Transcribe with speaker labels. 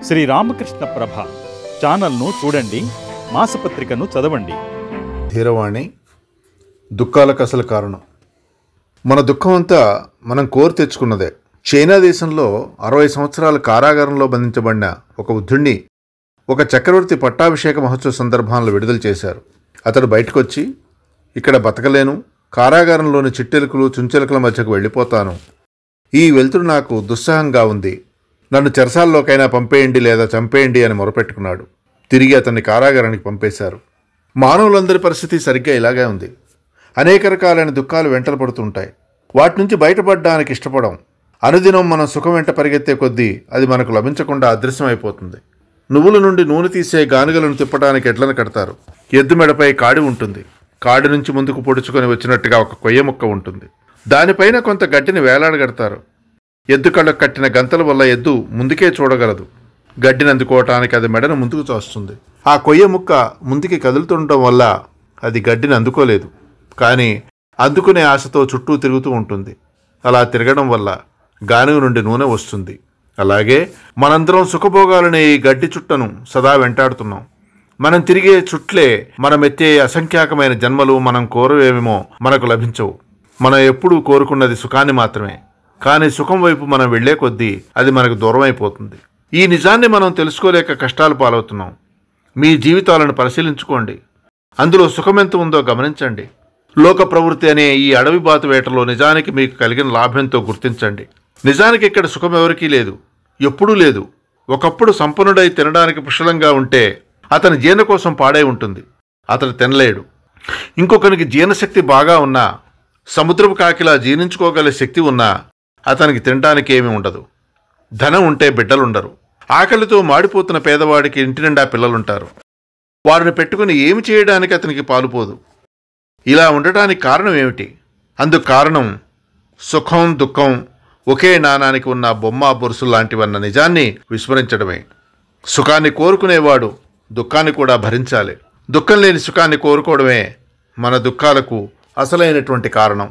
Speaker 1: శ్రీ రామకృష్ణ ప్రభ ఛానల్ను చూడండి, మాసపత్రికను చదవండి.
Speaker 2: ధీరవాణి. దుఃఖాలకు అసలు కారణం మన దుఃఖం అంతా మనం కోరి తెచ్చుకున్నదే. చైనా దేశంలో 60 సంవత్సరాల కారాగారంలో బంధించబడిన ఒక వృద్ధుణ్ణి ఒక చక్రవర్తి పట్టాభిషేక మహోత్సవ సందర్భంలో విడుదల చేశారు. అతడు బయటకొచ్చి, ఇక్కడ బతకలేను, కారాగారంలోని చిట్టెలుకలు చుంచెలుకల మధ్యకు వెళ్ళిపోతాను, ఈ వెలుతురు నాకు దుస్సహంగా ఉంది, నన్ను చెరసాల్లోకైనా పంపేయండి లేదా చంపేయండి అని మొరపెట్టుకున్నాడు. తిరిగి అతన్ని కారాగారానికి పంపేశారు. మానవులందరి పరిస్థితి సరిగ్గా ఇలాగే ఉంది. అనేక రకాలైన దుఃఖాలు వెంటలు పడుతుంటాయి. వాటి నుంచి బయటపడడానికి ఇష్టపడం. అనుదినం మనం సుఖం వెంట పరిగెత్తే కొద్దీ అది మనకు లభించకుండా అదృశ్యమైపోతుంది. నువ్వుల నుండి నూనె తీసే గానుగలను తిప్పడానికి ఎడ్లను కడతారు. ఎద్దు మెడపై కాడి ఉంటుంది. కాడి నుంచి ముందుకు పొడుచుకొని వచ్చినట్టుగా ఒక కొయ్య ముక్క ఉంటుంది. దానిపైన కొంత గడ్డిని వేలాడగడతారు. ఎద్దు కళ్ళకు కట్టిన గంతల వల్ల ఎద్దు ముందుకే చూడగలదు. గడ్డిని అందుకోవటానికి అది మెడను ముందుకు తోస్తుంది. ఆ కొయ్య ముక్క ముందుకి కదులుతుండటం వల్ల అది గడ్డిని అందుకోలేదు, కానీ అందుకునే ఆశతో చుట్టూ తిరుగుతూ ఉంటుంది. అలా తిరగడం వల్ల గానుగ నుండి నూనె వస్తుంది. అలాగే మనందరం సుఖభోగాలనే ఈ గడ్డి చుట్టను సదా వెంటాడుతున్నాం. మనం తిరిగే చుట్లే మనమెత్తే అసంఖ్యాకమైన జన్మలు. మనం కోరవేమో మనకు లభించవు. మనం ఎప్పుడూ కోరుకున్నది సుఖాన్ని మాత్రమే. కానీ సుఖం వైపు మనం వెళ్లే కొద్దీ అది మనకు దూరం అయిపోతుంది. ఈ నిజాన్ని మనం తెలుసుకోలేక కష్టాలు పాలవుతున్నాం. మీ జీవితాలను పరిశీలించుకోండి. అందులో సుఖమెంత ఉందో గమనించండి. లోక ప్రవృత్తి అనే ఈ అడవి బాతు వేటలో నిజానికి మీకు కలిగిన లాభంతో గుర్తించండి. నిజానికి ఇక్కడ సుఖం ఎవరికీ లేదు, ఎప్పుడూ లేదు. ఒకప్పుడు సంపన్నుడై తినడానికి పుష్కలంగా ఉంటే అతని జీర్ణ కోసం పాడై ఉంటుంది. అతను తినలేడు. ఇంకొకరికి జీర్ణశక్తి బాగా ఉన్నా, సముద్రపు కాకిలా జీర్ణించుకోగల శక్తి ఉన్నా అతనికి తినడానికి ఏమీ ఉండదు. ధనం ఉంటే బిడ్డలుండరు. ఆకలితో మాడిపోతున్న పేదవాడికి ఇంటి నిండా పిల్లలుంటారు. వారిని పెట్టుకుని ఏమి చేయడానికి అతనికి పాలుపోదు. ఇలా ఉండటానికి కారణం ఏమిటి? అందుకు కారణం సుఖం దుఃఖం ఒకే నాణానికి ఉన్న బొమ్మ బొరుసు లాంటివన్న నిజాన్ని విస్మరించడమే. సుఖాన్ని కోరుకునేవాడు దుఃఖాన్ని కూడా భరించాలి. దుఃఖం లేని సుఖాన్ని కోరుకోవడమే మన దుఃఖాలకు అసలైనటువంటి కారణం.